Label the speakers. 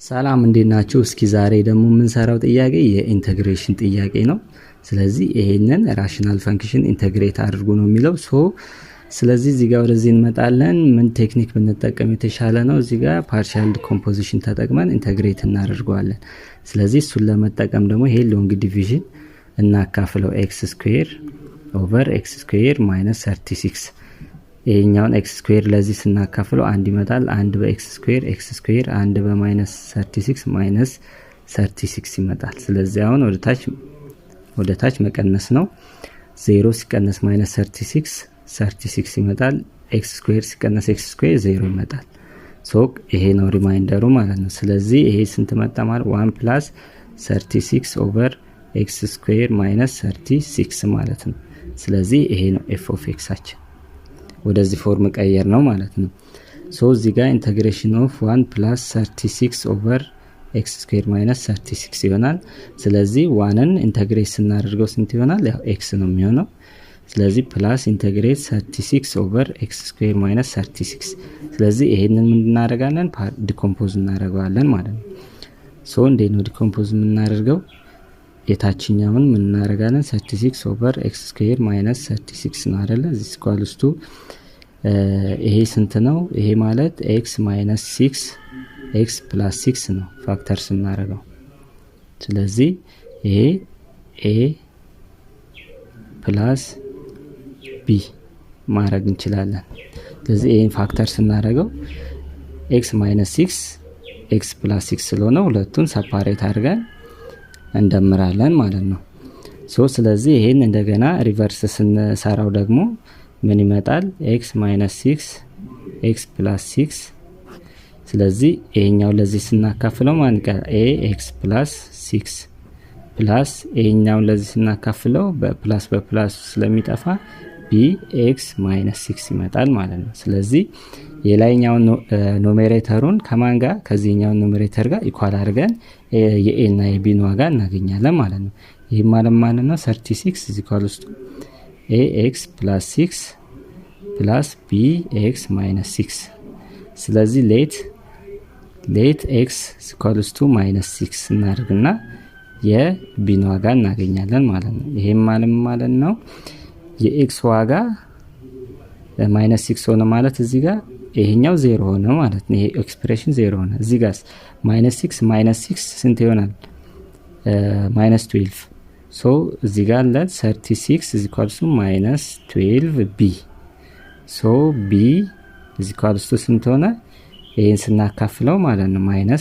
Speaker 1: ሰላም እንዴት ናችሁ? እስኪ ዛሬ ደግሞ የምንሰራው ጥያቄ የኢንተግሬሽን ጥያቄ ነው። ስለዚህ ይሄንን ራሽናል ፈንክሽን ኢንተግሬት አድርጉ ነው የሚለው። ስለዚህ እዚህ ጋር ወደዚህ እንመጣለን። ምን ቴክኒክ ብንጠቀም የተሻለ ነው? እዚህ ጋር ፓርሻል ዲኮምፖዚሽን ተጠቅመን ኢንተግሬት እናደርገዋለን። ስለዚህ እሱን ለመጠቀም ደግሞ ይሄ ሎንግ ዲቪዥን እናካፍለው ኤክስ ስኩዌር ኦቨር ኤክስ ስኩዌር ማይነስ 36 ይሄኛውን ኤክስ ስኩዌር ለዚህ ስናካፍለው አንድ ይመጣል። አንድ በኤክስ ስኩዌር ኤክስ ስኩዌር አንድ በማይነስ 36 ማይነስ 36 ይመጣል። ስለዚህ አሁን ወደ ታች መቀነስ ነው። 0 ሲቀነስ ማይነስ 36 ይመጣል። ኤክስ ስኩዌር ሲቀነስ ኤክስ ስኩዌር 0 ይመጣል። ይሄ ነው ሪማይንደሩ ማለት ነው። ስለዚህ ይሄ ስንት መጣ ማለት 1 ፕላስ 36 ኦቨር ኤክስ ስኩዌር ማይነስ 36 ማለት ነው። ስለዚህ ይሄ ነው ኤፍ ኦፍ ኤክሳችን። ወደዚህ ፎርም ቀየር ነው ማለት ነው። እዚህ ጋር ኢንተግሬሽን ኦፍ 1 ፕላስ 36 ኦቨር ኤክስ ስኩዌር ማይነስ 36 ይሆናል። ስለዚህ ዋንን ኢንተግሬት ስናደርገው ስንት ይሆናል? ያው ኤክስ ነው የሚሆነው። ስለዚህ ፕላስ ኢንተግሬት 36 ኦቨር ኤክስ ስኩዌር ማይነስ 36። ስለዚህ ይሄንን ምን እናደርጋለን? ዲኮምፖዝ እናደርገዋለን ማለት ነው። እንዴት ነው ዲኮምፖዝ የምናደርገው? የታችኛውን ምን እናደርጋለን? 36 ኦቨር ኤክስ ስኩዌር ማይነስ 36 ነው አይደለ? this equals to ይሄ ስንት ነው? ይሄ ማለት ኤክስ ማይነስ 6 ኤክስ ፕላስ 6 ነው ፋክተር ስናደርገው። ስለዚህ ይሄ ኤ ፕላስ ቢ ማድረግ እንችላለን። ስለዚህ ይሄን ፋክተር ስናደርገው ኤክስ ማይነስ 6 ኤክስ ፕላስ 6 ስለሆነ ሁለቱን ሰፓሬት አድርገን እንደምራለን ማለት ነው። ስለዚህ ይሄን እንደገና ሪቨርስ ስንሰራው ደግሞ ምን ይመጣል? ኤክስ ማይነስ 6 ኤክስ ፕላስ 6። ስለዚህ ይሄኛው ለዚህ ስናካፍለው ማን ይቀራል? ኤ ኤክስ ፕላስ 6 ፕላስ ይሄኛው ለዚህ ስናካፍለው በፕላስ ስለሚጠፋ ቢ ኤክስ ማይነስ 6 ይመጣል ማለት ነው። ስለዚህ የላይኛውን ኖሜሬተሩን ከማን ጋር? ከዚህኛው ኖሜሬተር ጋር ኢኳል አድርገን የኤ እና የቢን ዋጋ እናገኛለን ማለት ነው። ይህ ማለት ነው 36 is equals to ኤ ኤክስ ፕላስ 6 ፕላስ ቢ ኤክስ ማይነስ 6። ስለዚህ ሌት ኤክስ is equals to ማይነስ 6 እናደርግና የቢን ዋጋ እናገኛለን ማለት ነው። ይሄም ማለት ነው የኤክስ ዋጋ ማይነስ 6 ሆነ ማለት እዚህ ጋር ይሄኛው 0 ሆነ ማለት ነው። ይሄ ኤክስፕሬሽን 0 ሆነ። እዚህ ጋር ማይነስ 6 ስንት ይሆናል? ማይነስ 12። እዚህ ጋር ለ 36 is equals to minus 12 b b is equals to ስንት ሆነ? ይሄን ስናካፍለው ማለት ነው